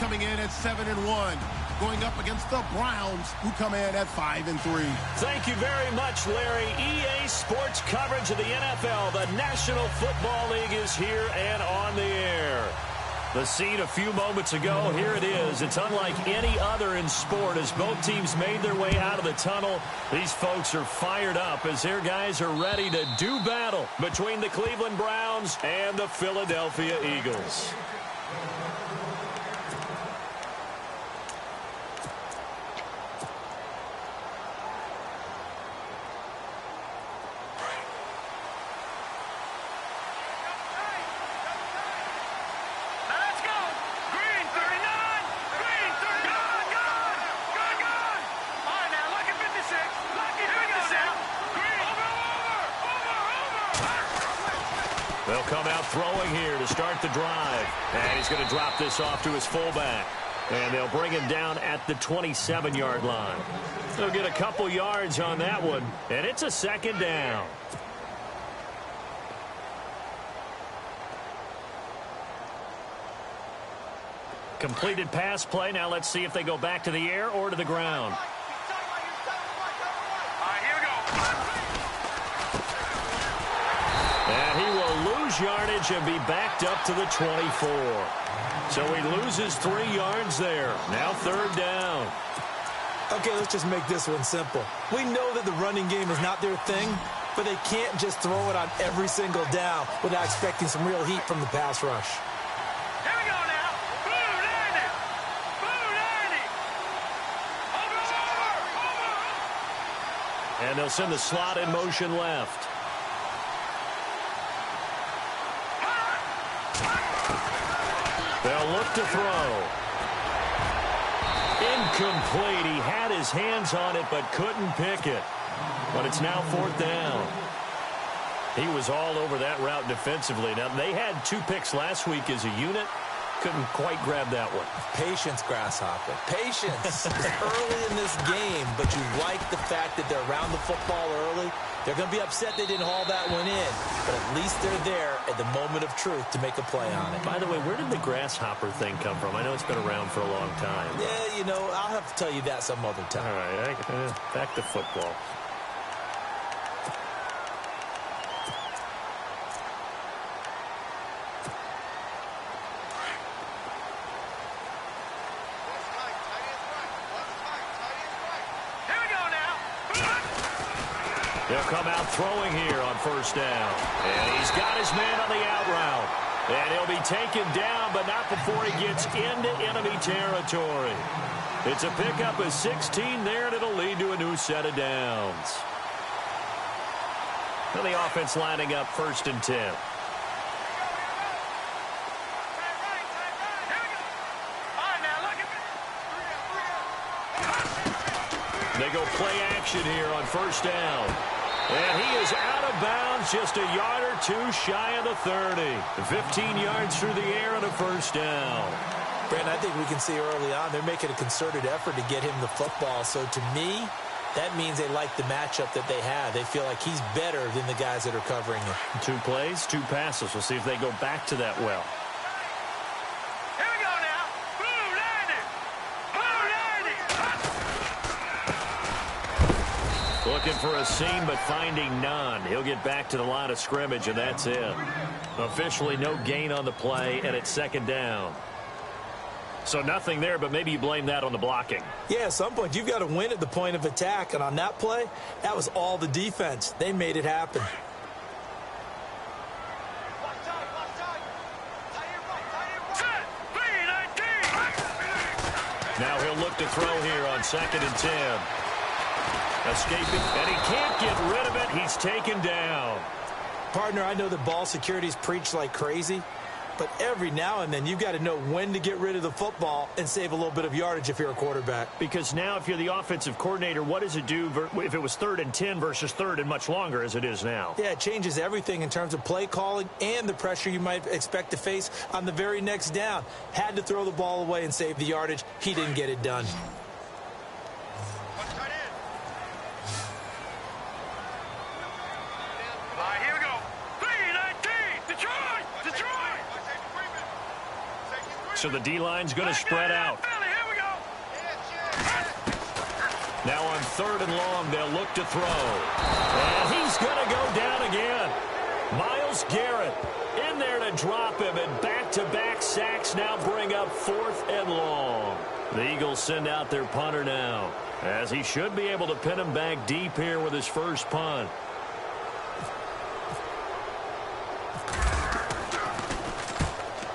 coming in at 7-1, going up against the Browns, who come in at 5-3. Thank you very much, Larry. EA Sports coverage of the NFL. The National Football League is here and on the air. The scene a few moments ago, here it is. It's unlike any other in sport as both teams made their way out of the tunnel. These folks are fired up as their guys are ready to do battle between the Cleveland Browns and the Philadelphia Eagles. They'll come out throwing here to start the drive. And he's going to drop this off to his fullback. And they'll bring him down at the 27-yard line. They'll get a couple yards on that one. And it's a second down. Completed pass play. Now let's see if they go back to the air or to the ground. And he will lose yardage and be backed up to the 24. So he loses 3 yards there. Now third down. Okay, let's just make this one simple. We know that the running game is not their thing, but they can't just throw it on every single down without expecting some real heat from the pass rush. Here we go now. Boo, Danny. Boo, Danny. Over. And they'll send the slot in motion left. They'll look to throw. Incomplete. He had his hands on it but couldn't pick it. But it's now fourth down. He was all over that route defensively. Now, they had 2 picks last week as a unit. Couldn't quite grab that one. Patience, Grasshopper. Patience. It's early in this game, but you like the fact that they're around the football early. They're going to be upset they didn't haul that one in, but at least they're there at the moment of truth to make a play on it. By the way, where did the grasshopper thing come from? I know it's been around for a long time. Yeah, you know, I'll have to tell you that some other time. All right, back to football. He'll come out throwing here on first down. And he's got his man on the out route. And he'll be taken down, but not before he gets into enemy territory. It's a pickup of 16 there, and it'll lead to a new set of downs. Now the offense lining up 1st and 10. They go play action here on first down. And he is out of bounds, just a yard or 2 shy of the 30. 15 yards through the air and a first down. Brandon, I think we can see early on they're making a concerted effort to get him the football. So to me, that means they like the matchup that they have. They feel like he's better than the guys that are covering him. 2 plays, 2 passes. We'll see if they go back to that well. Looking for a seam, but finding none. He'll get back to the line of scrimmage, and that's it. Officially no gain on the play, and it's second down. So nothing there, but maybe you blame that on the blocking. Yeah, at some point, you've got to win at the point of attack, and on that play, that was all the defense. They made it happen. Now he'll look to throw here on 2nd and 10. Escaping, and he can't get rid of it. He's taken down. Partner, I know that ball security's preached like crazy, but every now and then you've got to know when to get rid of the football and save a little bit of yardage if you're a quarterback. Because now if you're the offensive coordinator, what does it do if it was 3rd and 10 versus 3rd and much longer as it is now? Yeah, it changes everything in terms of play calling and the pressure you might expect to face on the very next down. Had to throw the ball away and save the yardage. He didn't get it done. Here we go. 3-19. Detroit. So the D-line's going to spread out. Now on 3rd and long, they'll look to throw. And he's going to go down again. Myles Garrett in there to drop him, and back-to-back sacks now bring up 4th and long. The Eagles send out their punter now, as he should be able to pin him back deep here with his first punt.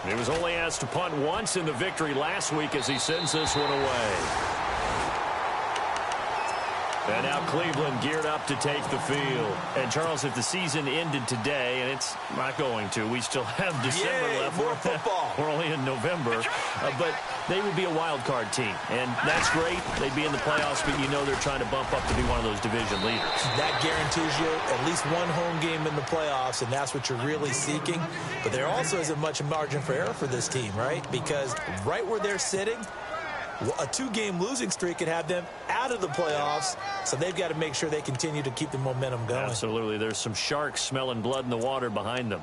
He was only asked to punt once in the victory last week as he sends this one away. And now Cleveland geared up to take the field. And, Charles, if the season ended today, and it's not going to, we still have December left. More football. We're only in November. But they would be a wild card team. And that's great. They'd be in the playoffs, but you know they're trying to bump up to be one of those division leaders. That guarantees you at least one home game in the playoffs, and that's what you're really seeking. But there also isn't much margin for error for this team, right? Because right where they're sitting, a 2-game losing streak could have them out of the playoffs, so they've got to make sure they continue to keep the momentum going. Absolutely. There's some sharks smelling blood in the water behind them.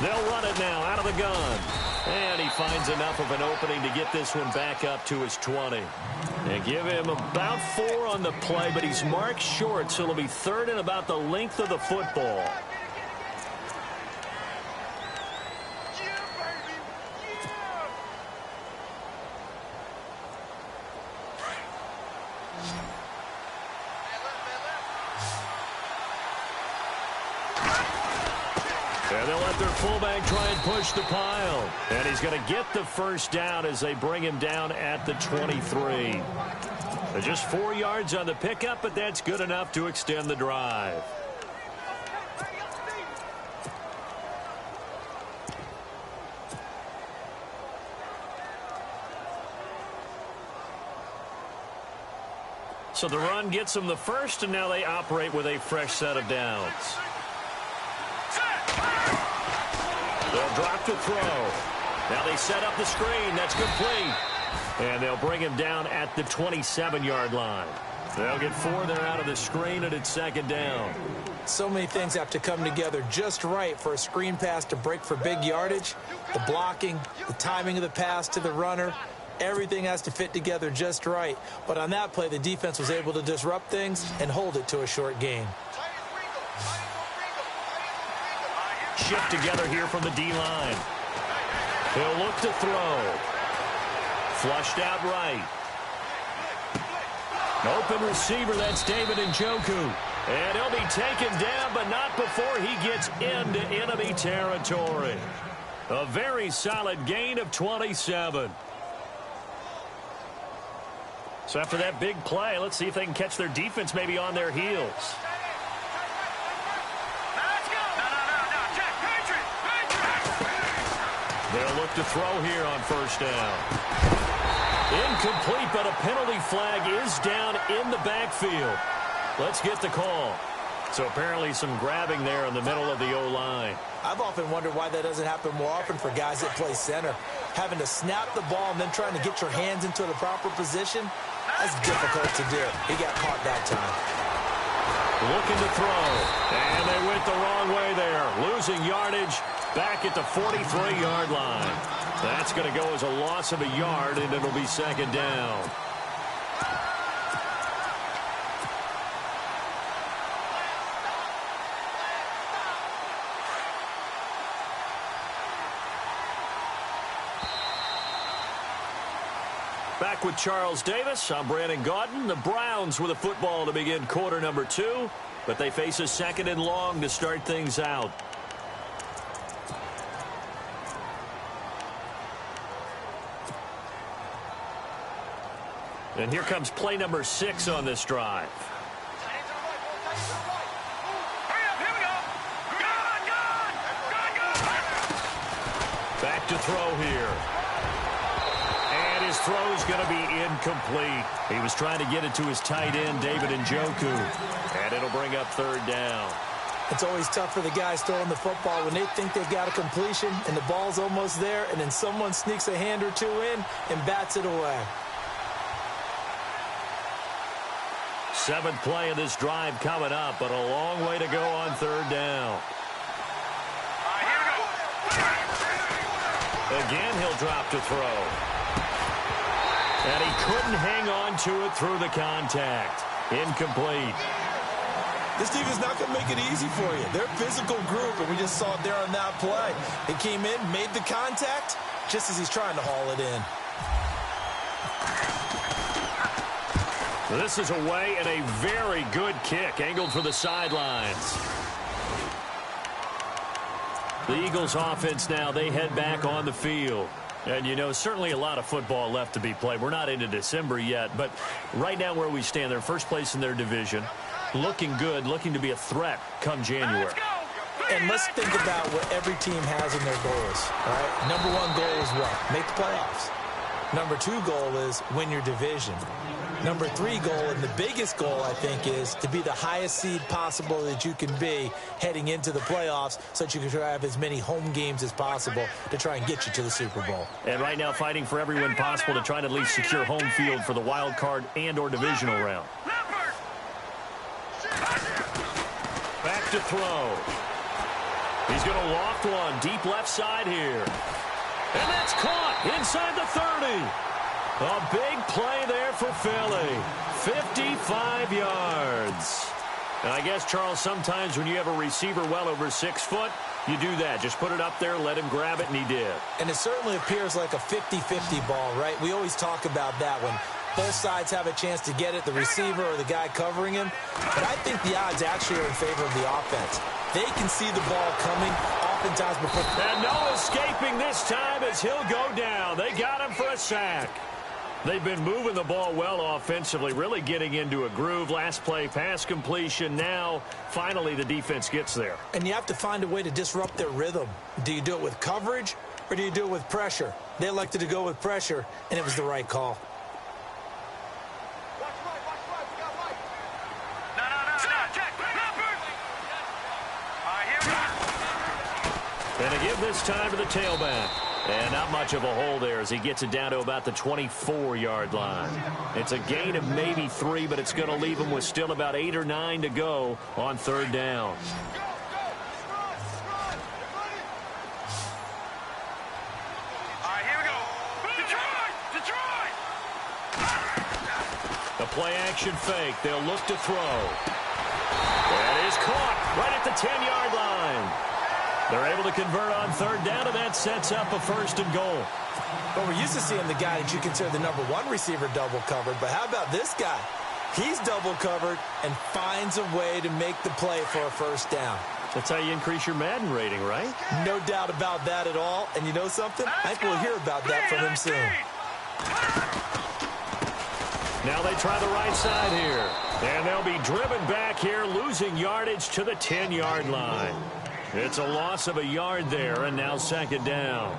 They'll run it now out of the gun. And he finds enough of an opening to get this one back up to his 20. And give him about 4 on the play, but he's marked short, so it'll be 3rd and about the length of the football. And they'll let their fullback try and push the pile. And he's going to get the first down as they bring him down at the 23. They're just 4 yards on the pickup, but that's good enough to extend the drive. So the run gets them the first, and now they operate with a fresh set of downs. They'll drop to throw. Now they set up the screen. That's complete. And they'll bring him down at the 27-yard line. They'll get 4 there out of the screen, and it's 2nd down. So many things have to come together just right for a screen pass to break for big yardage. The blocking, the timing of the pass to the runner, everything has to fit together just right. But on that play, the defense was able to disrupt things and hold it to a short gain. Shift together here from the D-line. He'll look to throw. Flushed out right. Open receiver, that's David Njoku. And he'll be taken down, but not before he gets into enemy territory. A very solid gain of 27. So after that big play, let's see if they can catch their defense maybe on their heels. They'll look to throw here on 1st down. Incomplete, but a penalty flag is down in the backfield. Let's get the call. So apparently some grabbing there in the middle of the O-line. I've often wondered why that doesn't happen more often for guys that play center. Having to snap the ball and then trying to get your hands into the proper position, that's difficult to do. He got caught that time. Looking to throw. And they went the wrong way there. Losing yardage back at the 43-yard line. That's going to go as a loss of a yard, and it'll be 2nd down. Back with Charles Davis. I'm Brandon Gaudin. The Browns with a football to begin quarter number 2, but they face a 2nd and long to start things out. And here comes play number 6 on this drive. Back to throw here. And his throw's going to be incomplete. He was trying to get it to his tight end, David Njoku. And it'll bring up 3rd down. It's always tough for the guys throwing the football when they think they've got a completion and the ball's almost there, and then someone sneaks a hand or two in and bats it away. 7th play of this drive coming up, but a long way to go on 3rd down. Again, he'll drop to throw. And he couldn't hang on to it through the contact. Incomplete. This team is not going to make it easy for you. They're a physical group, and we just saw it there on that play. He came in, made the contact, just as he's trying to haul it in. This is away and a very good kick, angled for the sidelines. The Eagles offense now, they head back on the field. And, you know, certainly a lot of football left to be played. We're not into December yet, but right now where we stand, they're first place in their division. Looking good, looking to be a threat come January. And let's think about what every team has in their goals. All right? Number 1 goal is what? Make the playoffs. Number 2 goal is win your division. Number 3 goal, and the biggest goal, I think, is to be the highest seed possible that you can be heading into the playoffs so that you can have as many home games as possible to try and get you to the Super Bowl. And right now fighting for every win possible to try to at least secure home field for the wild card and or divisional round. Back to throw. He's going to loft one deep left side here. And that's caught inside the 30. A big play there for Philly. 55 yards. And I guess, Charles, sometimes when you have a receiver well over 6 foot, you do that. Just put it up there, let him grab it, and he did. And it certainly appears like a 50-50 ball, right? We always talk about that when both sides have a chance to get it, the receiver or the guy covering him. But I think the odds actually are in favor of the offense. They can see the ball coming oftentimes before. And no escaping this time as he'll go down. They got him for a sack. They've been moving the ball well offensively, really getting into a groove. Last play, pass completion. Now, finally, the defense gets there. And you have to find a way to disrupt their rhythm. Do you do it with coverage or do you do it with pressure? They elected to go with pressure, and it was the right call. And to give this time to the tailback. And not much of a hole there as he gets it down to about the 24-yard line. It's a gain of maybe 3, but it's going to leave him with still about 8 or 9 to go on 3rd down. Here we go. Detroit! A play-action fake. They'll look to throw. That is caught right at the 10-yard line. They're able to convert on 3rd down, and that sets up a 1st and goal. But we're used to seeing the guy that you consider the number 1 receiver double covered. But how about this guy? He's double covered and finds a way to make the play for a 1st down. That's how you increase your Madden rating, right? No doubt about that at all. And you know something? I think we'll hear about that from him soon. Now they try the right side here. And they'll be driven back here, losing yardage to the 10-yard line. It's a loss of a yard there, and now 2nd down.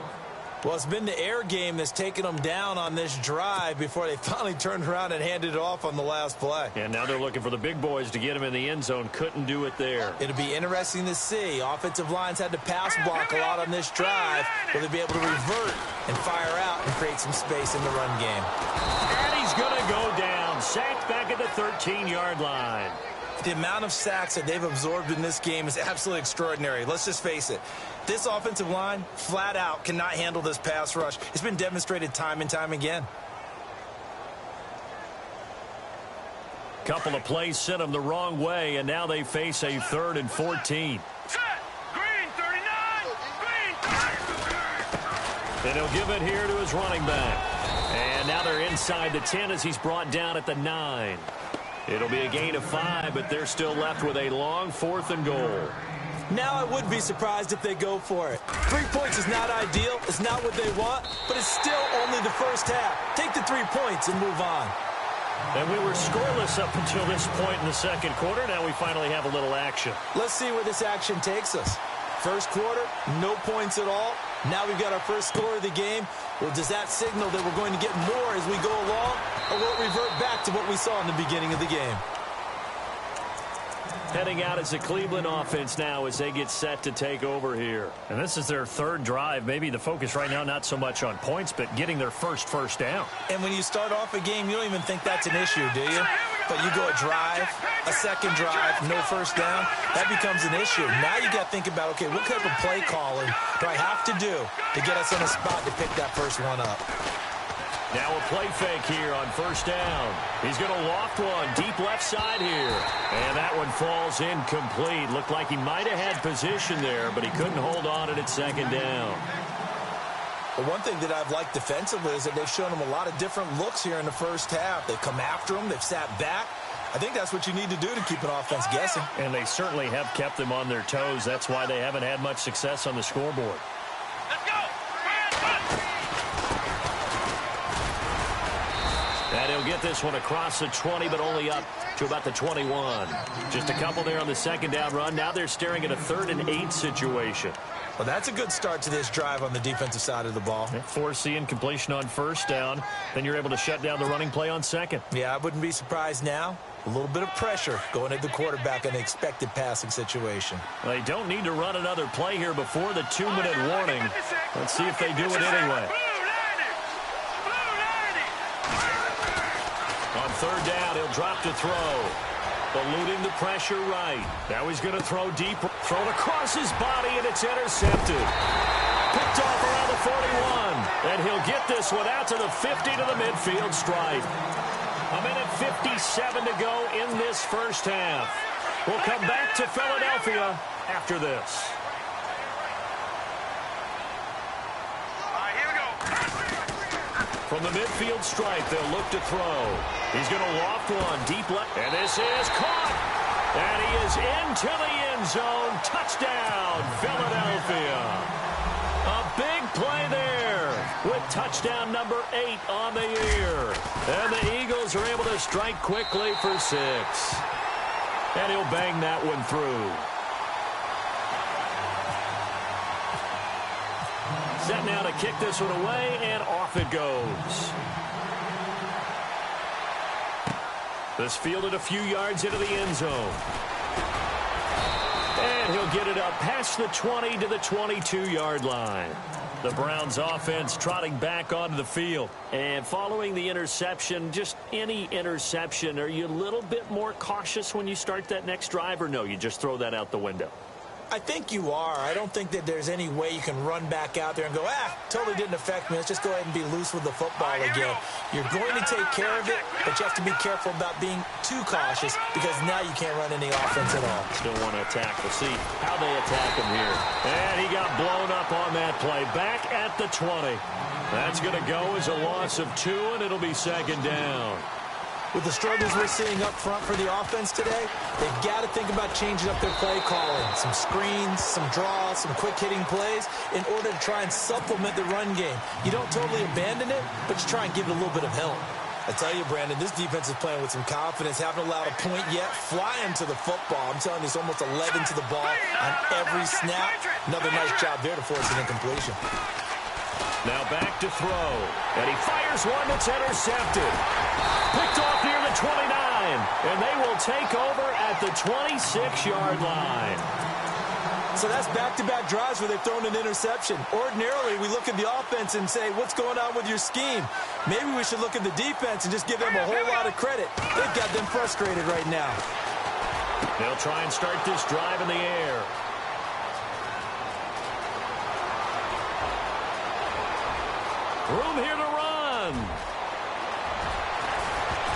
Well, it's been the air game that's taken them down on this drive before they finally turned around and handed it off on the last play. And now they're looking for the big boys to get him in the end zone. Couldn't do it there. It'll be interesting to see. Offensive lines had to pass block a lot on this drive. Will they be able to revert and fire out and create some space in the run game? And he's going to go down. Sacked back at the 13-yard line. The amount of sacks that they've absorbed in this game is absolutely extraordinary. Let's just face it. This offensive line, flat out, cannot handle this pass rush. It's been demonstrated time and time again. Couple of plays sent them the wrong way, and now they face a 3rd and 14. Set! Green, 39! Green! And he'll give it here to his running back. And now they're inside the 10 as he's brought down at the 9. It'll be a gain of 5, but they're still left with a long 4th and goal. Now I would be surprised if they go for it. 3 points is not ideal. It's not what they want, but it's still only the first half. Take the 3 points and move on. And we were scoreless up until this point in the 2nd quarter. Now we finally have a little action. Let's see where this action takes us. First quarter, no points at all. Now we've got our first score of the game. Well, does that signal that we're going to get more as we go along, or will it revert back to what we saw in the beginning of the game? Heading out as the Cleveland offense now as they get set to take over here. And this is their third drive. Maybe the focus right now not so much on points, but getting their first down. And when you start off a game, you don't even think that's an issue, do you? But you go a drive, a second drive, no first down, that becomes an issue. Now you got to think about, okay, what type of play calling do I have to do to get us in a spot to pick that first one up? Now a play fake here on first down. He's going to loft one deep left side here. And that one falls incomplete. Looked like he might have had position there, but he couldn't hold on at second down. Well, one thing that I've liked defensively is that they've shown him a lot of different looks here in the first half. They've come after him. They've sat back. I think that's what you need to do to keep an offense guessing. And they certainly have kept them on their toes. That's why they haven't had much success on the scoreboard. Let's go. And he'll get this one across the 20, but only up to about the 21. Just a couple there on the second down run. Now they're staring at a 3rd and 8 situation. Well, that's a good start to this drive on the defensive side of the ball. Forcing completion on first down. Then you're able to shut down the running play on second. Yeah, I wouldn't be surprised now. A little bit of pressure going at the quarterback in an expected passing situation. They don't need to run another play here before the 2-minute warning. Let's see if they do it anyway. On third down, he'll drop to throw. Eluding the pressure right. Now he's going to throw deep. Thrown across his body, and it's intercepted. Picked off around the 41. And he'll get this one out to the 50 to the midfield stripe. A minute 57 to go in this first half. We'll come back to Philadelphia after this. All right, here we go. From the midfield stripe, they'll look to throw. He's going to loft one deep left. And this is caught. And he is into the end zone. Touchdown, Philadelphia. A big play there with touchdown number 8 on the year. And the Eagles are able to strike quickly for 6. And he'll bang that one through. Set now to kick this one away, and off it goes. This fielded a few yards into the end zone. And he'll get it up past the 20 to the 22-yard line. The Browns offense trotting back onto the field. And following the interception, just any interception, are you a little bit more cautious when you start that next drive, or no, you just throw that out the window? I think you are. I don't think that there's any way you can run back out there and go, totally didn't affect me. Let's just go ahead and be loose with the football again. You're going to take care of it, but you have to be careful about being too cautious because now you can't run any offense at all. Still want to attack. We'll see how they attack him here. And he got blown up on that play. Back at the 20. That's going to go as a loss of 2, and it'll be second down. With the struggles we're seeing up front for the offense today, they've got to think about changing up their play calling. Some screens, some draws, some quick-hitting plays in order to try and supplement the run game. You don't totally abandon it, but you try and give it a little bit of help. I tell you, Brandon, this defense is playing with some confidence. Haven't allowed a point yet. Flying to the football. I'm telling you, it's almost 11 to the ball on every snap. Another nice job there to force an incompletion. Now back to throw. And he fires one that's intercepted. Picked off near the 29. And they will take over at the 26-yard line. So that's back-to-back drives where they've thrown an interception. Ordinarily, we look at the offense and say, what's going on with your scheme? Maybe we should look at the defense and just give them a whole lot of credit. They've got them frustrated right now. They'll try and start this drive in the air. Room here to run.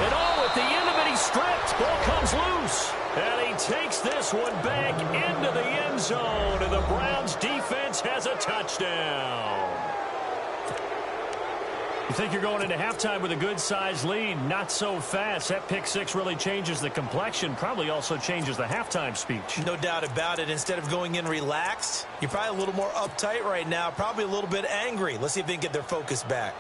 And at the end of it, he's stripped. Ball comes loose. And he takes this one back into the end zone. And the Browns defense has a touchdown. You think you're going into halftime with a good-sized lead. Not so fast. That pick 6 really changes the complexion. Probably also changes the halftime speech. No doubt about it. Instead of going in relaxed, you're probably a little more uptight right now. Probably a little bit angry. Let's see if they can get their focus back.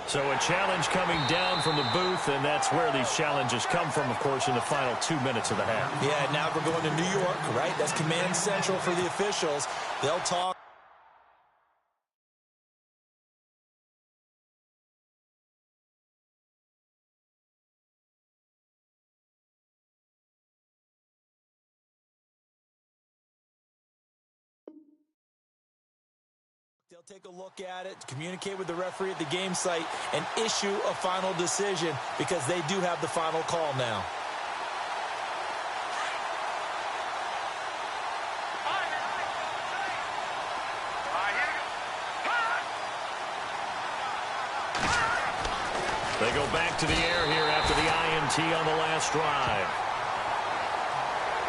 So a challenge coming down from the booth, and that's where these challenges come from, of course, in the final 2 minutes of the half. Yeah, now we're going to New York, right? That's command central for the officials. They'll talk. take a look at it, communicate with the referee at the game site, and issue a final decision because they do have the final call now. They go back to the air here after the INT on the last drive.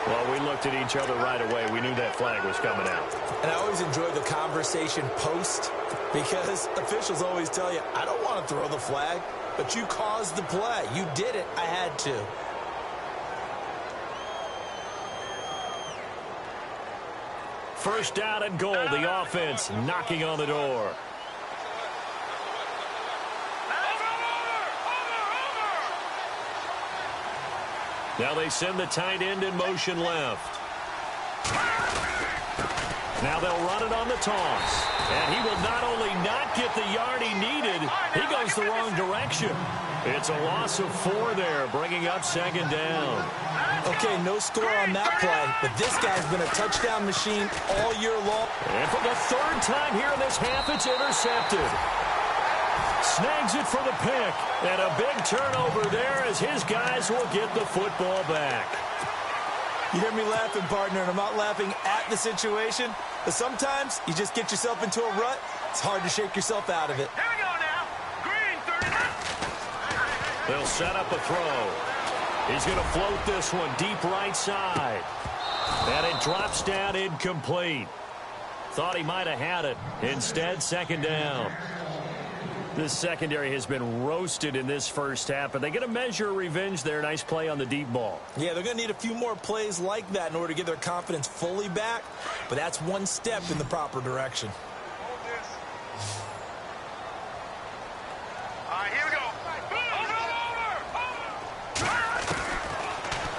Well, we looked at each other right away. We knew that flag was coming out. And I always enjoy the conversation post because officials always tell you, I don't want to throw the flag, but you caused the play. You did it. I had to. First down and goal. The offense knocking on the door. Now they send the tight end in motion left. Now they'll run it on the toss. And he will not only not get the yard he needed, he goes the wrong direction. It's a loss of 4 there, bringing up second down. Okay, no score on that play, but this guy's been a touchdown machine all year long. And for the 3rd time here in this half, it's intercepted. Snags it for the pick. And a big turnover there as his guys will get the football back. You hear me laughing, partner, and I'm not laughing at the situation, but sometimes you just get yourself into a rut. It's hard to shake yourself out of it. Here we go now. Green, 39. They'll set up a throw. He's going to float this one deep right side. And it drops down incomplete. Thought he might have had it. Instead, second down. This secondary has been roasted in this first half, but they get a measure of revenge there. Nice play on the deep ball. Yeah, they're going to need a few more plays like that in order to get their confidence fully back, but that's one step in the proper direction. All right, here we go.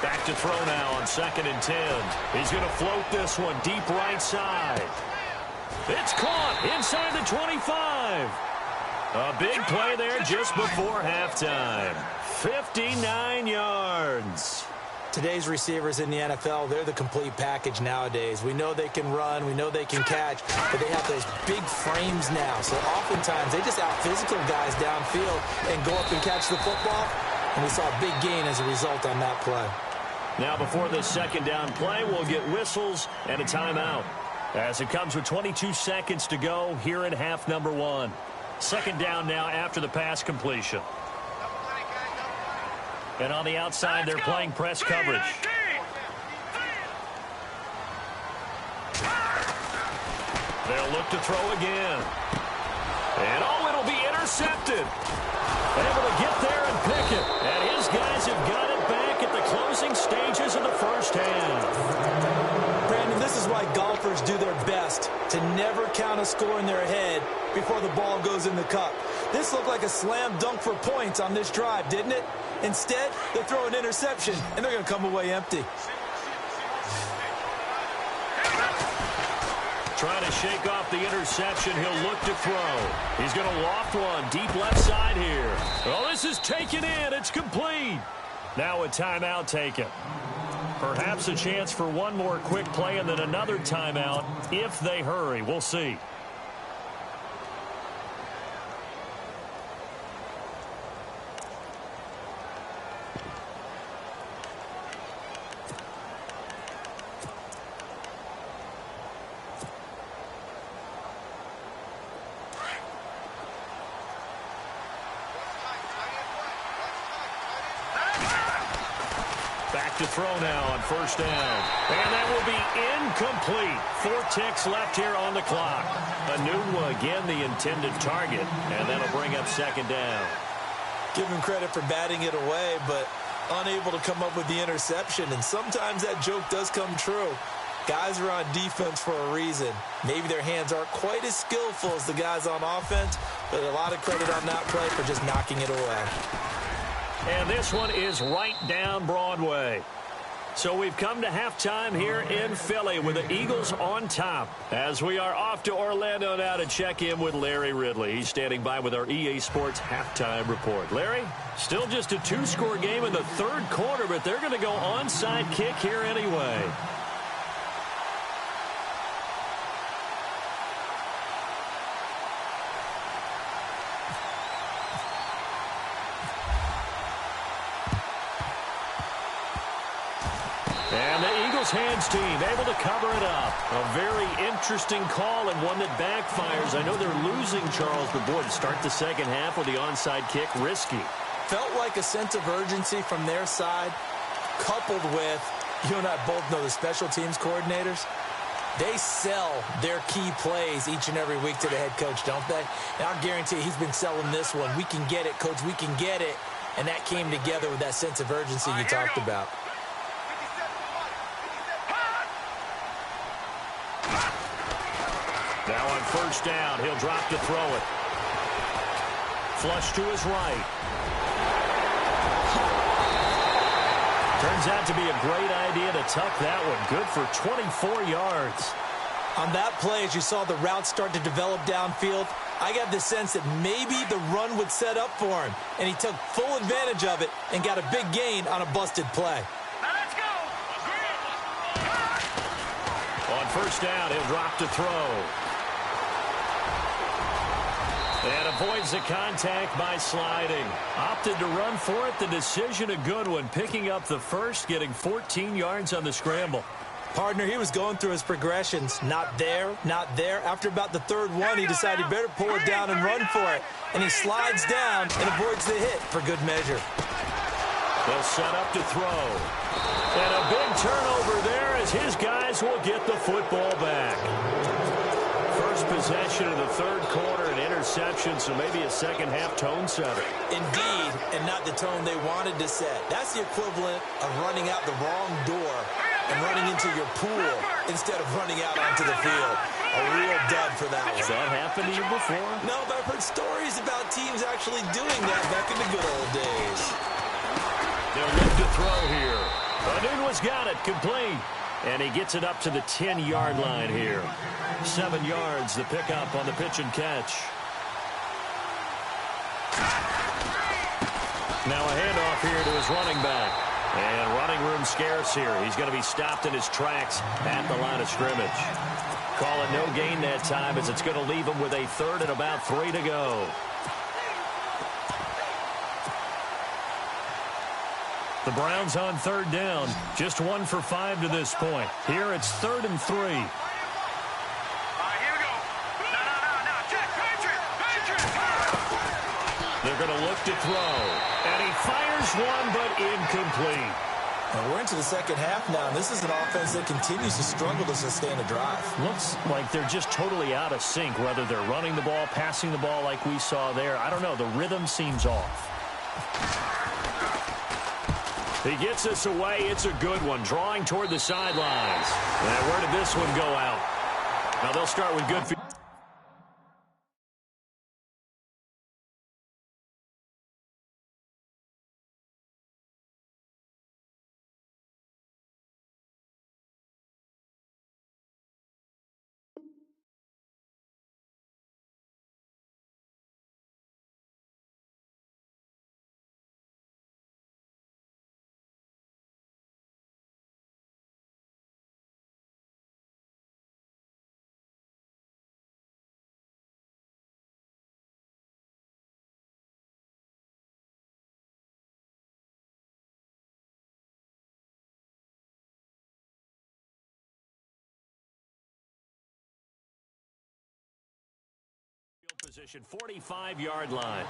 Back to throw now on 2nd and 10. He's going to float this one deep right side. It's caught inside the 25. A big play there just before halftime. 59 yards. Today's receivers in the NFL, they're the complete package nowadays. We know they can run, we know they can catch, but they have those big frames now. So oftentimes they just out-physical guys downfield and go up and catch the football. And we saw a big gain as a result on that play. Now before this second down play, we'll get whistles and a timeout. As it comes with 22 seconds to go here in half number 1. Second down now after the pass completion. And on the outside, they're playing press coverage. They'll look to throw again. And oh, it'll be intercepted. Able to get there and pick it. And his guys have got it back at the closing stages of the first half. Brandon, this is why golfers do their best to never count a score in their head before the ball goes in the cup. This looked like a slam dunk for points on this drive, didn't it? Instead, they throw an interception, and they're going to come away empty. Trying to shake off the interception. He'll look to throw. He's going to loft one deep left side here. Oh, this is taken in. It's complete. Now a timeout taken. Perhaps a chance for one more quick play and then another timeout if they hurry. We'll see. To throw now on first down. And that will be incomplete. 4 ticks left here on the clock. Anunwa again the intended target. And that'll bring up second down. Give him credit for batting it away, but unable to come up with the interception. And sometimes that joke does come true. Guys are on defense for a reason. Maybe their hands aren't quite as skillful as the guys on offense, but a lot of credit on that play for just knocking it away. And this one is right down Broadway. So we've come to halftime here in Philly with the Eagles on top. As we are off to Orlando now to check in with Larry Ridley. He's standing by with our EA Sports halftime report. Larry, still just a 2-score game in the 3rd quarter, but they're going to go onside kick here anyway. And the Eagles hands team able to cover it up. A very interesting call and one that backfires. I know they're losing Charles, but boy, to start the second half with the onside kick, risky. Felt like a sense of urgency from their side, coupled with, you and I both know the special teams coordinators, they sell their key plays each and every week to the head coach, don't they? And I guarantee he's been selling this one. We can get it, coach, we can get it. And that came together with that sense of urgency you talked about. Now on first down, he'll drop to throw it. Flush to his right. Turns out to be a great idea to tuck that one. Good for 24 yards. On that play, as you saw the route start to develop downfield, I got the sense that maybe the run would set up for him. And he took full advantage of it and got a big gain on a busted play. Now let's go. On first down, he'll drop to throw. And avoids the contact by sliding. Opted to run for it. The decision a good one. Picking up the first, getting 14 yards on the scramble. Partner, he was going through his progressions. Not there, not there. After about the third one, he decided he better pull it down and run for it. And he slides down and avoids the hit for good measure. They'll set up to throw. And a big turnover there as his guys will get the football back. First possession of the third quarter, an interception, so maybe a second-half tone setter. Indeed, and not the tone they wanted to set. That's the equivalent of running out the wrong door and running into your pool instead of running out onto the field. A real dud for that one. Has that happened to you before? No, but I've heard stories about teams actually doing that back in the good old days. They'll look to throw here. Anunwa's got it, complete. And he gets it up to the 10-yard line here. 7 yards, the pickup on the pitch and catch. Now a handoff here to his running back. And running room scarce here. He's going to be stopped in his tracks at the line of scrimmage. Call it no gain that time as it's going to leave him with a third and about 3 to go. The Browns on third down. Just 1 for 5 to this point. Here it's 3rd and 3. All right, here we go. No. Check. Patriot. They're going to look to throw. And he fires one, but incomplete. And we're into the second half now. This is an offense that continues to struggle to sustain a drive. Looks like they're just totally out of sync, whether they're running the ball, passing the ball like we saw there. I don't know. The rhythm seems off. He gets this away. It's a good one. Drawing toward the sidelines. And where did this one go out? Now they'll start with good field. Position, 45-yard line.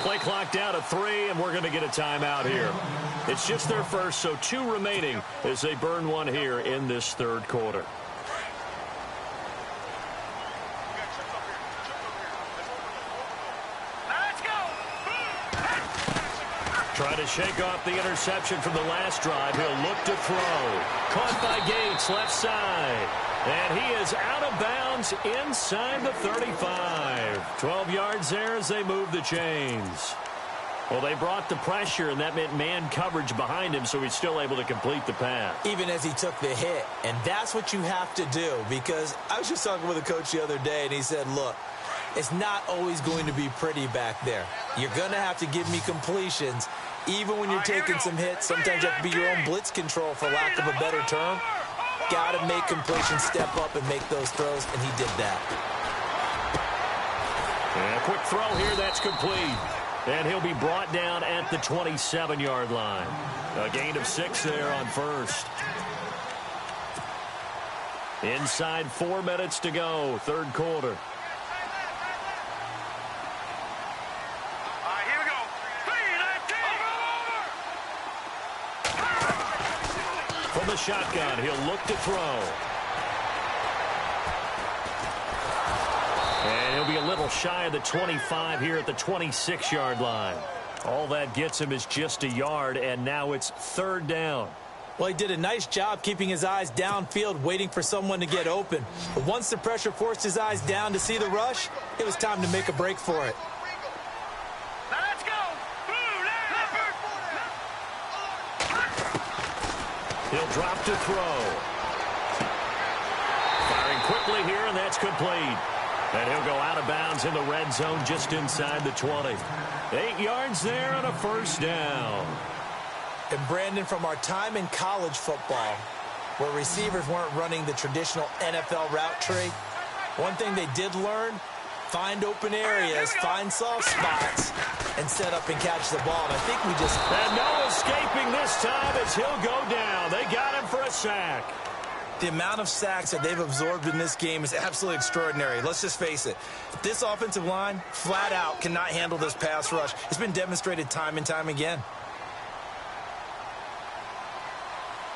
Play clock down to 3, and we're going to get a timeout here. It's just their first, so 2 remaining as they burn one here in this third quarter. Trying to shake off the interception from the last drive. He'll look to throw. Caught by Gates, left side. And he is out of bounds inside the 35. 12 yards there as they move the chains. Well, they brought the pressure, and that meant man coverage behind him, so he's still able to complete the pass. Even as he took the hit. And that's what you have to do, because I was just talking with a coach the other day, and he said, look, it's not always going to be pretty back there. You're going to have to give me completions. Even when you're taking some hits, sometimes you have to be your own blitz control, for lack of a better term. Got to make completions, step up, and make those throws, and he did that. And a quick throw here, that's complete. And he'll be brought down at the 27-yard line. A gain of 6 there on first. Inside 4 minutes to go, third quarter. From the shotgun, he'll look to throw. And he'll be a little shy of the 25 here at the 26-yard line. All that gets him is just a yard, and now it's third down. Well, he did a nice job keeping his eyes downfield, waiting for someone to get open. But once the pressure forced his eyes down to see the rush, it was time to make a break for it. Let's go! He'll drop to throw. Firing quickly here, and that's complete. And he'll go out of bounds in the red zone just inside the 20. 8 yards there on a first down. And Brandon, from our time in college football, where receivers weren't running the traditional NFL route tree, one thing they did learn, find open areas, find soft spots, and set up and catch the ball. And I think we just... And no escaping this time as he'll go down. They got him for a sack. The amount of sacks that they've absorbed in this game is absolutely extraordinary. Let's just face it. This offensive line, flat out, cannot handle this pass rush. It's been demonstrated time and time again.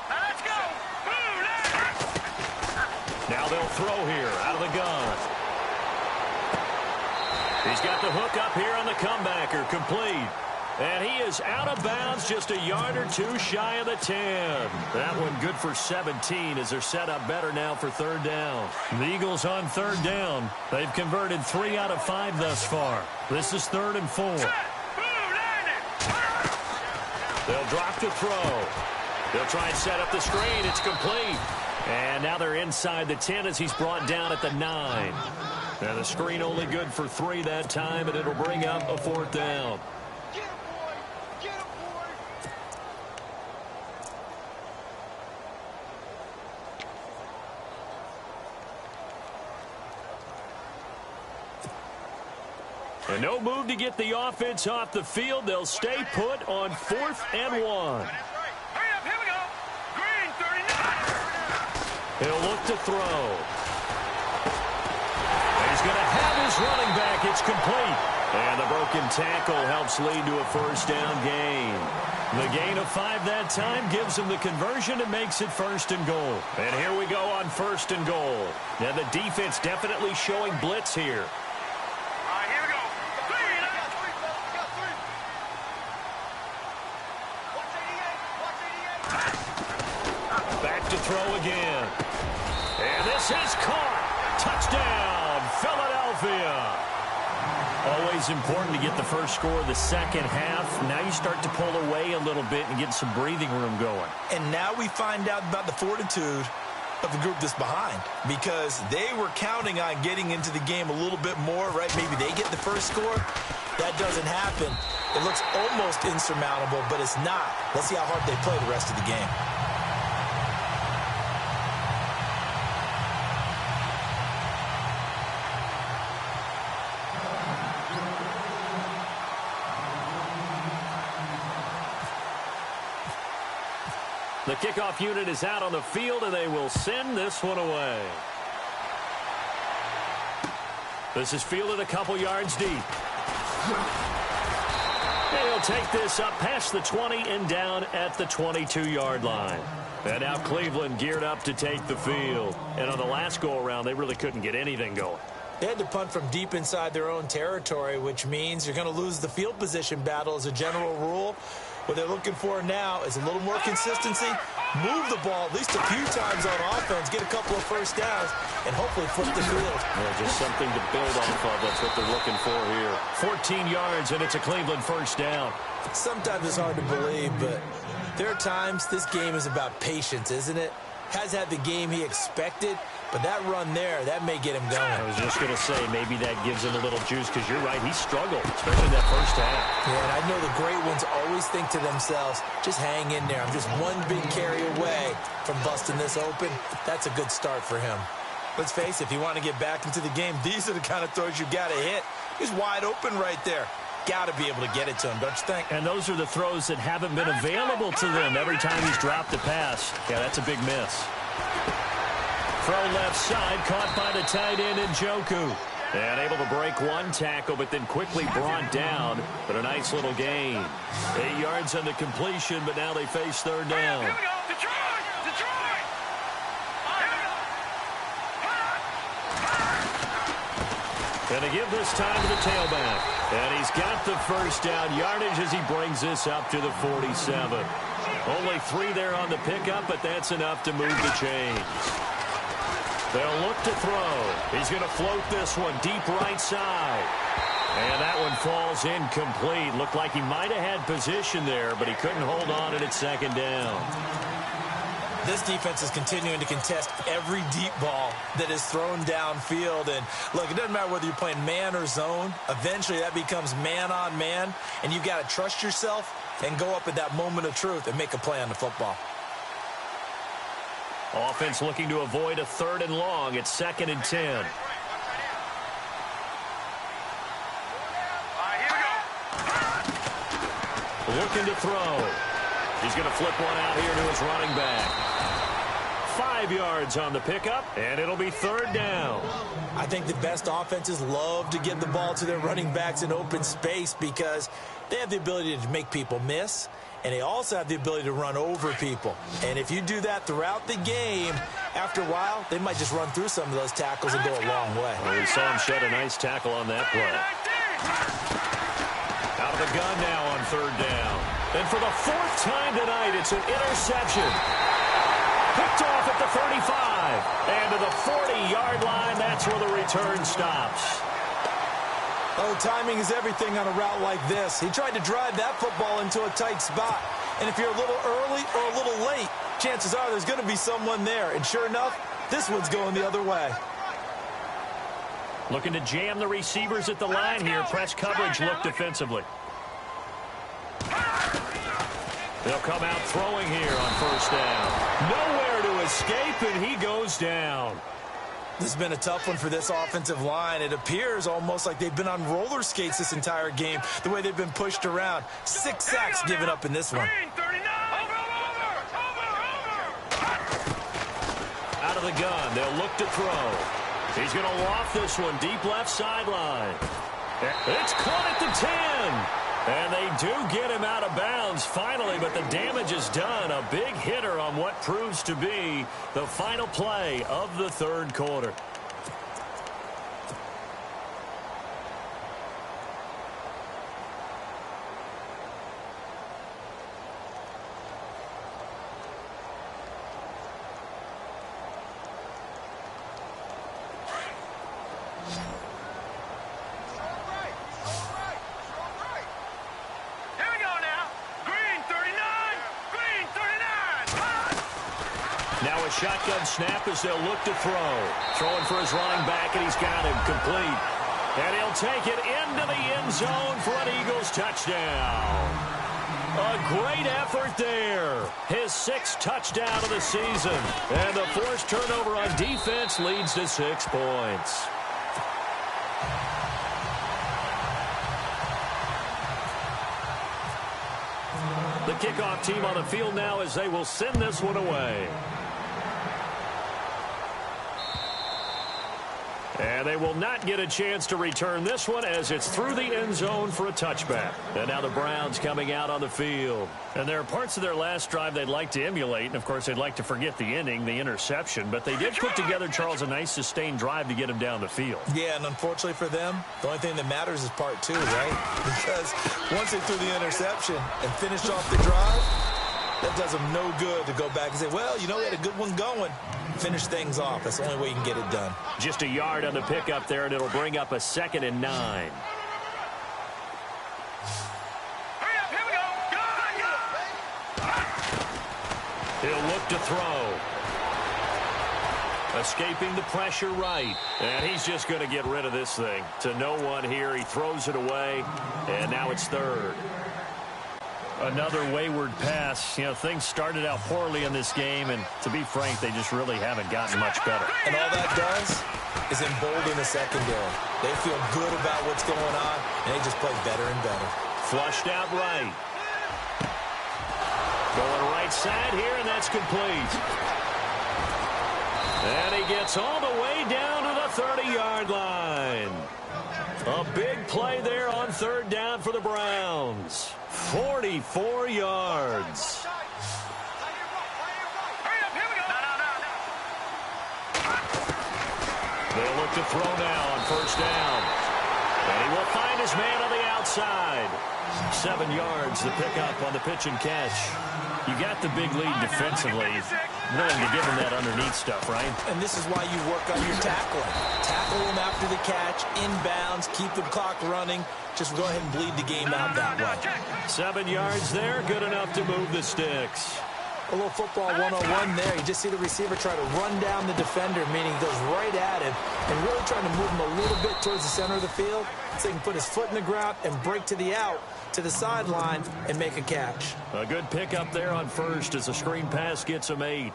Let's go! Now they'll throw here out of the gun. He's got the hook up here on the comebacker, complete. And he is out of bounds, just a yard or 2 shy of the 10. That one good for 17 as they're set up better now for third down. The Eagles on third down. They've converted 3 out of 5 thus far. This is 3rd and 4. They'll drop to throw. They'll try and set up the screen. It's complete. And now they're inside the 10 as he's brought down at the 9. And the screen only good for 3 that time, and it'll bring up a 4th down. And no move to get the offense off the field. They'll stay put on 4th and 1. Hurry up, here we go. Green, 39. He'll look to throw. And he's going to have his running back. It's complete. And the broken tackle helps lead to a first down gain. The gain of 5 that time gives him the conversion and makes it 1st and goal. And here we go on 1st and goal. Now the defense definitely showing blitz here. Back to throw again. And this is caught. Touchdown, Philadelphia. Always important to get the first score of the second half. Now you start to pull away a little bit and get some breathing room going. And now we find out about the fortitude of the group that's behind, because they were counting on getting into the game a little bit more, right? Maybe they get the first score. That doesn't happen. It looks almost insurmountable, but it's not. Let's see how hard they play the rest of the game. The kickoff unit is out on the field, and they will send this one away. This is fielded a couple yards deep. And he'll take this up past the 20 and down at the 22-yard line. And now Cleveland geared up to take the field. And on the last go-around, they really couldn't get anything going. They had to punt from deep inside their own territory, which means you're going to lose the field position battle as a general rule. What they're looking for now is a little more consistency, move the ball at least a few times on offense, get a couple of first downs, and hopefully flip the field. Well, just something to build off of. That's what they're looking for here. 14 yards, and it's a Cleveland first down. Sometimes it's hard to believe, but there are times this game is about patience, isn't it? Has had the game he expected, but that run there, that may get him going. I was just going to say, maybe that gives him a little juice, because you're right, he struggled, especially that first half. Yeah, and I know the great ones always think to themselves, just hang in there. I'm just one big carry away from busting this open. That's a good start for him. Let's face it, if you want to get back into the game, these are the kind of throws you got to hit. He's wide open right there. Got to be able to get it to him, don't you think? And those are the throws that haven't been available to them every time he's dropped a pass. Yeah, that's a big miss. Throw left side, caught by the tight end Njoku. And able to break one tackle, but then quickly brought down. But a nice little gain. 8 yards on the completion, but now they face third down. Here we go. Detroit! Detroit! Gonna give this time to the tailback. And he's got the first down yardage as he brings this up to the 47. Only 3 there on the pickup, but that's enough to move the chains. They'll look to throw. He's going to float this one deep right side. And that one falls incomplete. Looked like he might have had position there, but he couldn't hold on and it's second down. This defense is continuing to contest every deep ball that is thrown downfield. And, look, it doesn't matter whether you're playing man or zone. Eventually, that becomes man on man, and you've got to trust yourself and go up at that moment of truth and make a play on the football. Offense looking to avoid a 3rd and long. It's 2nd and 10. Here we go. Looking to throw. He's going to flip one out here to his running back. 5 yards on the pickup, and it'll be 3rd down. I think the best offenses love to get the ball to their running backs in open space because they have the ability to make people miss, and they also have the ability to run over people. And if you do that throughout the game, after a while, they might just run through some of those tackles and go a long way. Well, we saw him shed a nice tackle on that play. Out of the gun now on 3rd down. And for the 4th time tonight, it's an interception. Picked off at the 35. And to the 40-yard line, that's where the return stops. Oh, timing is everything on a route like this. He tried to drive that football into a tight spot. And if you're a little early or a little late, chances are there's going to be someone there. And sure enough, this one's going the other way. Looking to jam the receivers at the line here. Press coverage look defensively. They'll come out throwing here on 1st down. Nowhere to escape, and he goes down. This has been a tough one for this offensive line. It appears almost like they've been on roller skates this entire game, the way they've been pushed around. 6 sacks given up in this one. Out of the gun, they'll look to throw. He's going to loft this one deep left sideline. It's caught at the 10. And they do get him out of bounds finally, but the damage is done. A big hitter on what proves to be the final play of the 3rd quarter. Now a shotgun snap as they'll look to throw. Throwing for his running back, and he's got him complete. And he'll take it into the end zone for an Eagles touchdown. A great effort there. His 6th touchdown of the season. And the forced turnover on defense leads to 6 points. The kickoff team on the field now as they will send this one away. And they will not get a chance to return this one as it's through the end zone for a touchback. And now the Browns coming out on the field. And there are parts of their last drive they'd like to emulate. And, of course, they'd like to forget the ending, the interception. But they did put together, Charles, a nice sustained drive to get him down the field. Yeah, and unfortunately for them, the only thing that matters is part two, right? Because once they threw the interception and finished off the drive, that does them no good to go back and say, well, you know, we had a good one going. Finish things off. That's the only way you can get it done. Just a yard on the pickup there, and it'll bring up a 2nd and 9. Hurry up, here we go. He'll look to throw. Escaping the pressure right. And he's just going to get rid of this thing. To no one here. He throws it away, and now it's 3rd. Another wayward pass. You know, things started out poorly in this game, and to be frank, they just really haven't gotten much better. And all that does is embolden the secondary. They feel good about what's going on, and they just play better and better. Flushed out right. Going right side here, and that's complete. And he gets all the way down to the 30-yard line. A big play there on 3rd down for the Browns. 44 yards. They'll look to throw now on 1st down. And he will find his man on the outside. 7 yards to pick up on the pitch and catch. You got the big lead defensively. Willing to give him that underneath stuff, right? And this is why you work on your tackling. Tackle him after the catch, inbounds, keep the clock running. Just go ahead and bleed the game out that way. 7 yards there, good enough to move the sticks. A little football 101 there. You just see the receiver try to run down the defender, meaning he goes right at him and really trying to move him a little bit towards the center of the field so he can put his foot in the ground and break to the out, to the sideline, and make a catch. A good pickup there on 1st as the screen pass gets him 8.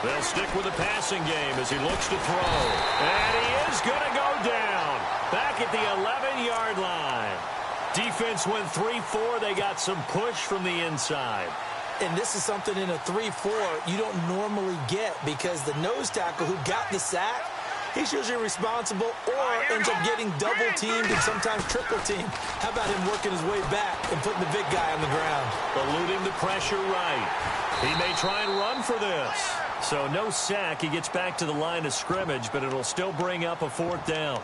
They'll stick with the passing game as he looks to throw. And he is going to go down. Back at the 11-yard line. Defense went 3-4. They got some push from the inside. And this is something in a 3-4 you don't normally get because the nose tackle who got the sack, he's usually responsible or ends up getting double-teamed and sometimes triple-teamed. How about him working his way back and putting the big guy on the ground? Eluding the pressure right. He may try and run for this. So no sack. He gets back to the line of scrimmage, but it'll still bring up a 4th down.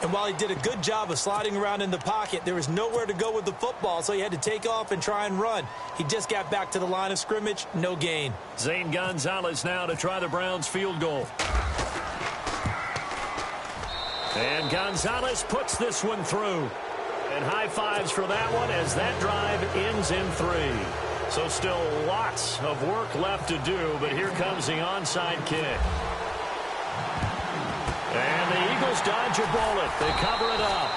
And while he did a good job of sliding around in the pocket, there was nowhere to go with the football, so he had to take off and try and run. He just got back to the line of scrimmage, no gain. Zane Gonzalez now to try the Browns field goal. And Gonzalez puts this one through. And high fives for that one as that drive ends in 3. So still lots of work left to do, but here comes the onside kick. And the Eagles dodge a bullet. They cover it up.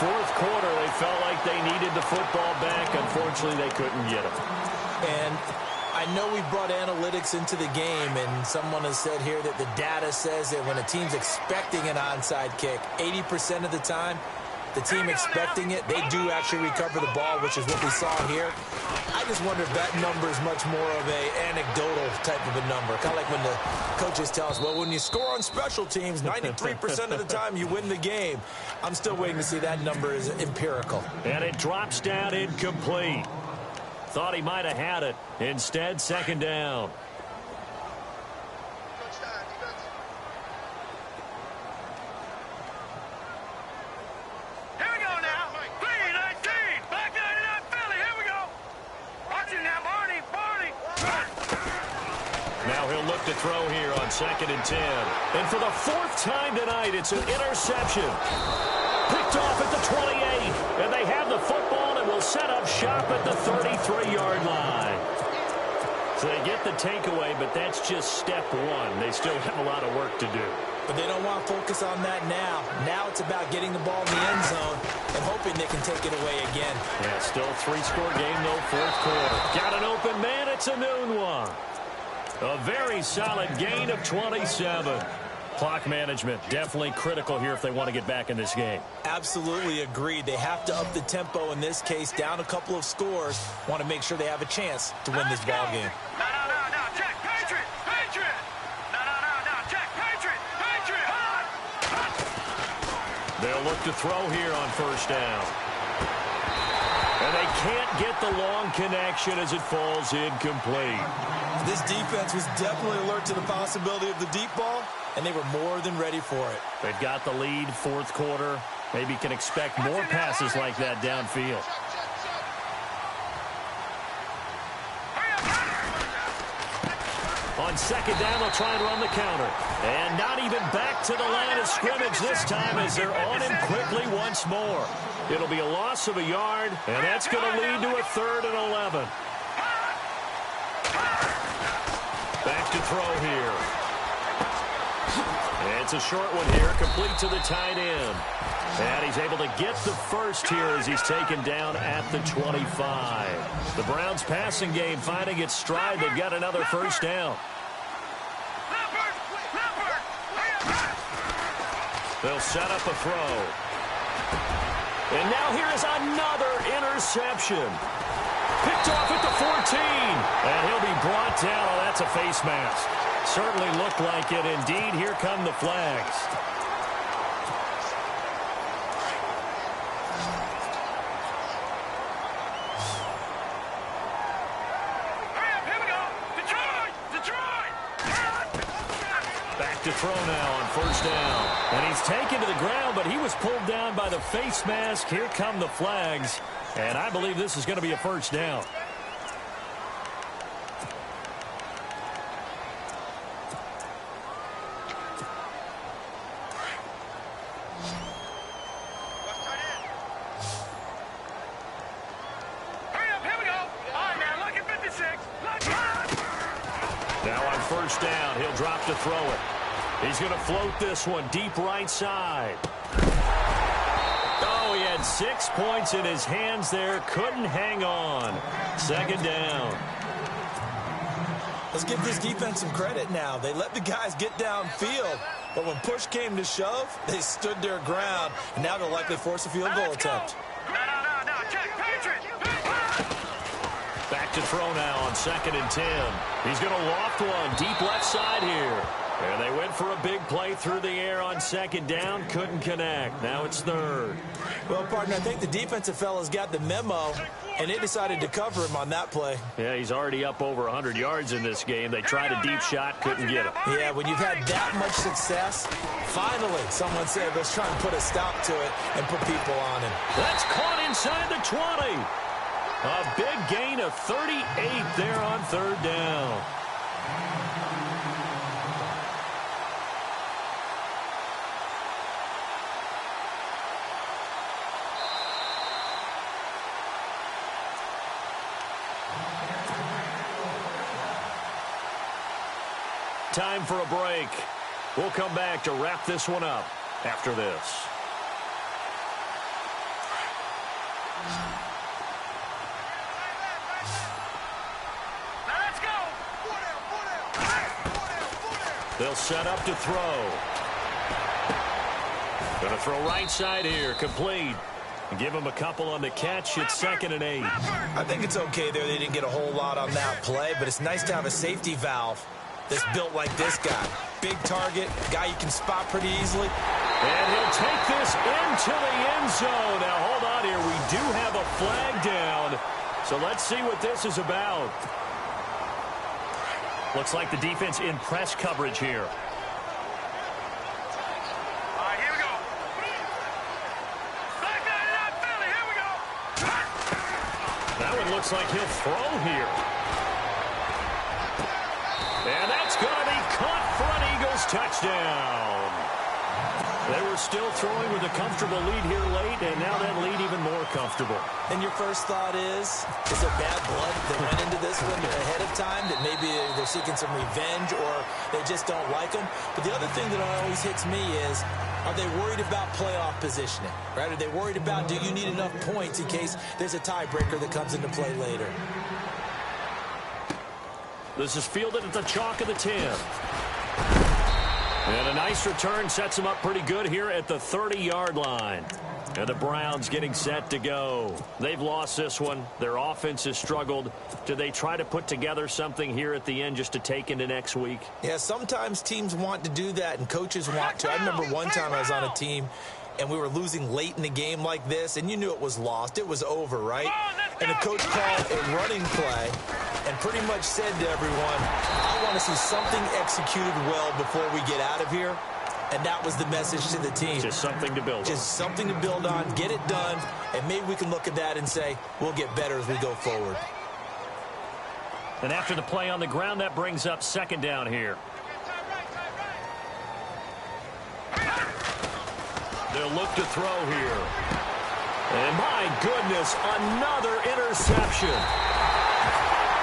4th quarter, they felt like they needed the football back. Unfortunately, they couldn't get it. And I know we brought analytics into the game, and someone has said here that the data says that when a team's expecting an onside kick, 80% of the time, the team expecting it, they do actually recover the ball, which is what we saw here. I just wonder if that number is much more of a anecdotal type of a number. Kind of like when the coaches tell us, well, when you score on special teams, 93% of the time you win the game. I'm still waiting to see that number is empirical. And it drops down incomplete. Thought he might have had it. Instead, 2nd down. To throw here on 2nd and 10. And for the 4th time tonight, it's an interception. Picked off at the 28. And they have the football and will set up shop at the 33-yard line. So they get the takeaway, but that's just step 1. They still have a lot of work to do. But they don't want to focus on that now. Now it's about getting the ball in the end zone and hoping they can take it away again. Yeah, still a 3-score game, though, 4th quarter. Got an open man. It's a noon one. A very solid gain of 27. Clock management definitely critical here if they want to get back in this game. Absolutely agreed. They have to up the tempo in this case, down a couple of scores. Want to make sure they have a chance to win this ball game. No, Jack, Patriot, Patriot. No, Jack, Patriot, Patriot. They'll look to throw here on first down. And they can't get the long connection as it falls incomplete. This defense was definitely alert to the possibility of the deep ball, and they were more than ready for it. They've got the lead, fourth quarter. Maybe can expect more passes like that downfield. On second down, they'll try and run the counter. And not even back to the line of scrimmage this time as they're on him quickly once more. It'll be a loss of a yard, and that's going to lead to a 3rd and 11. Back to throw here. It's a short one here, complete to the tight end. And he's able to get the first here as he's taken down at the 25. The Browns passing game finding its stride. They've got another first down. They'll set up a throw. And now here is another interception. Picked off at the 14. And he'll be brought down. Oh, that's a face mask. Certainly looked like it. Indeed, here come the flags. Here we go. Detroit. Back to throw now on first down. And he's taken to the ground, but he was pulled down by the face mask. Here come the flags. And I believe this is going to be a first down. First down, he'll drop to throw it. He's going to float this one deep right side. Oh, he had 6 points in his hands there. Couldn't hang on. Second down. Let's give this defense some credit now. They let the guys get downfield, but when push came to shove, they stood their ground, and now they'll likely force a field goal attempt. No, Jack, Patriot. Back to throw now on 2nd and 10. He's going to loft one deep left side here. And they went for a big play through the air on 2nd down. Couldn't connect. Now it's 3rd. Well, partner, I think the defensive fellas got the memo, and they decided to cover him on that play. Yeah, he's already up over 100 yards in this game. They tried a deep shot, couldn't get it. Yeah, when you've had that much success, finally someone said, let's try and put a stop to it and put people on him. That's caught inside the 20. A big gain of 38 there on 3rd down. Time for a break. We'll come back to wrap this one up after this. They'll set up to throw. Going to throw right side here, complete. And give him a couple on the catch. It's 2nd and 8. I think it's okay there. They didn't get a whole lot on that play, but it's nice to have a safety valve that's built like this guy. Big target, guy you can spot pretty easily. And he'll take this into the end zone. Now, hold on here. We do have a flag down. So let's see what this is about. Looks like the defense in press coverage here. All right, here we go. Philly, here we go. That one looks like he'll throw here. And that's going to be caught for an Eagles touchdown. They were still throwing with a comfortable lead here late, and now that lead even more comfortable. And your first thought is there bad blood that went into this one ahead of time, that maybe they're seeking some revenge or they just don't like them? But the other thing that always hits me is, are they worried about playoff positioning, right? Are they worried about, do you need enough points in case there's a tiebreaker that comes into play later? This is fielded at the chalk of the 10. And a nice return sets him up pretty good here at the 30-yard line. And the Browns getting set to go. They've lost this one. Their offense has struggled. Do they try to put together something here at the end just to take into next week? Yeah, sometimes teams want to do that and coaches want to. I remember one time I was on a team and we were losing late in the game like this, and you knew it was lost. It was over, right? And the coach called a running play and pretty much said to everyone, I want to see something executed well before we get out of here. And that was the message to the team. Just something to build on. Just something to build on, get it done, and maybe we can look at that and say, we'll get better as we go forward. And after the play on the ground, that brings up second down here. They'll look to throw here. And my goodness, another interception.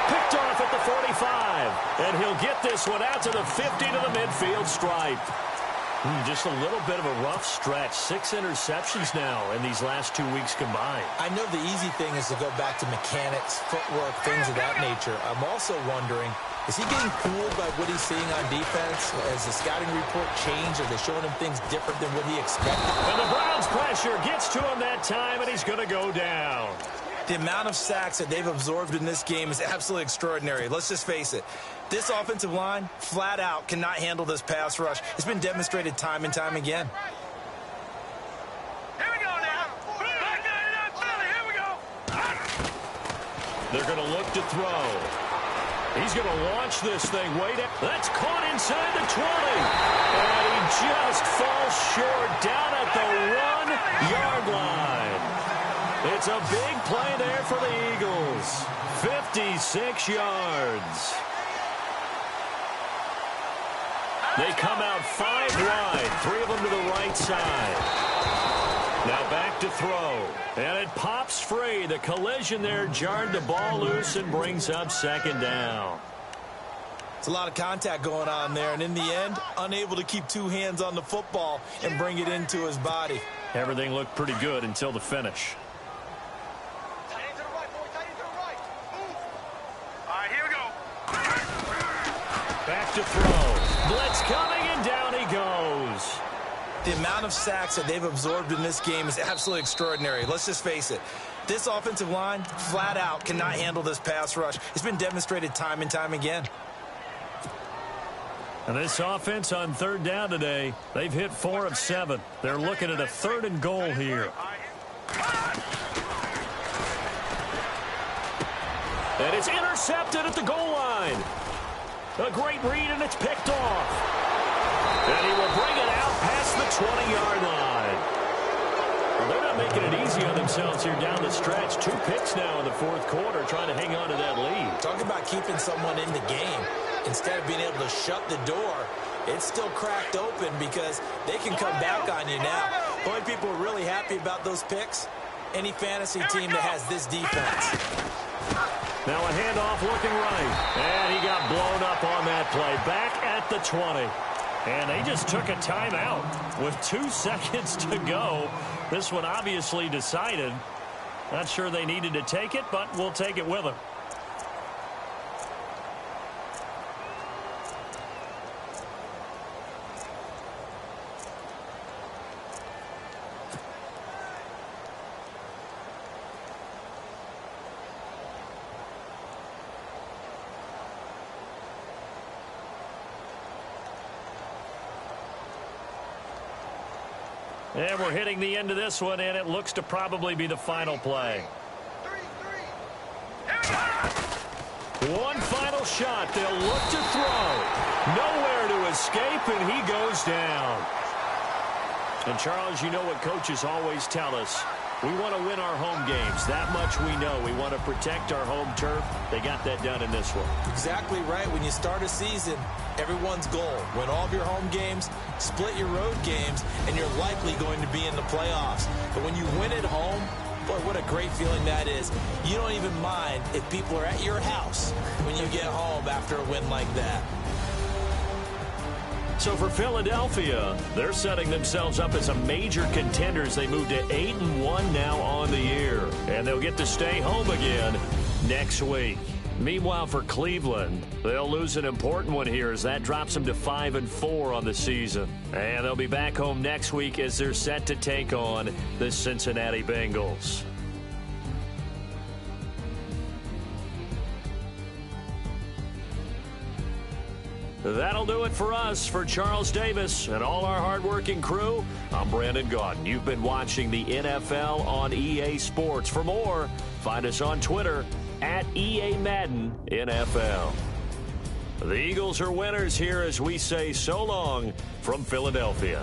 Picked off at the 45. And he'll get this one out to the 50 to the midfield stripe. Just a little bit of a rough stretch. 6 interceptions now in these last 2 weeks combined. I know the easy thing is to go back to mechanics, footwork, things of that nature. I'm also wondering, is he getting fooled by what he's seeing on defense? Has the scouting report changed? Are they showing him things different than what he expected? And the Browns pressure gets to him that time, and he's going to go down. The amount of sacks that they've absorbed in this game is absolutely extraordinary. Let's just face it. This offensive line, flat out, cannot handle this pass rush. It's been demonstrated time and time again. Here we go now. Back out of Philly. Here we go. They're going to look to throw. He's going to launch this thing way down. That's caught inside the 20. And he just falls short down at the 1-yard line. It's a big play there for the Eagles. 56 yards. They come out 5 wide, 3 of them to the right side. Now back to throw. And it pops free. The collision there jarred the ball loose and brings up second down. It's a lot of contact going on there, and in the end, unable to keep 2 hands on the football and bring it into his body. Everything looked pretty good until the finish. Back to throw. Blitz coming, and down he goes. The amount of sacks that they've absorbed in this game is absolutely extraordinary. Let's just face it. This offensive line, flat out, cannot handle this pass rush. It's been demonstrated time and time again. And this offense on third down today, they've hit 4 of 7. They're looking at a 3rd and goal here. And it's intercepted at the goal line. A great read, and it's picked off. And he will bring it out past the 20-yard line. Well, they're not making it easy on themselves here down the stretch. 2 picks now in the 4th quarter, trying to hang on to that lead. Talk about keeping someone in the game. Instead of being able to shut the door, it's still cracked open because they can come back on you now. The only people who are really happy about those picks, any fantasy team that has this defense. Now a handoff looking right. And he got blown up on that play. Back at the 20. And they just took a timeout with 2 seconds to go. This one obviously decided. Not sure they needed to take it, but we'll take it with them. And we're hitting the end of this one, and it looks to probably be the final play. One final shot. They'll look to throw. Nowhere to escape, and he goes down. And, Charles, you know what coaches always tell us. We want to win our home games. That much we know. We want to protect our home turf. They got that done in this one. Exactly right. When you start a season, everyone's goal, win all of your home games, split your road games, and you're likely going to be in the playoffs. But when you win at home, boy, what a great feeling that is. You don't even mind if people are at your house when you get home after a win like that. So for Philadelphia, they're setting themselves up as a major contender as they move to 8-1 now on the year. And they'll get to stay home again next week. Meanwhile, for Cleveland, they'll lose an important one here as that drops them to 5-4 on the season. And they'll be back home next week as they're set to take on the Cincinnati Bengals. That'll do it for us. For Charles Davis and all our hardworking crew, I'm Brandon Gaudin. You've been watching the NFL on EA Sports. For more, find us on Twitter at EA Madden NFL. The Eagles are winners here as we say so long from Philadelphia.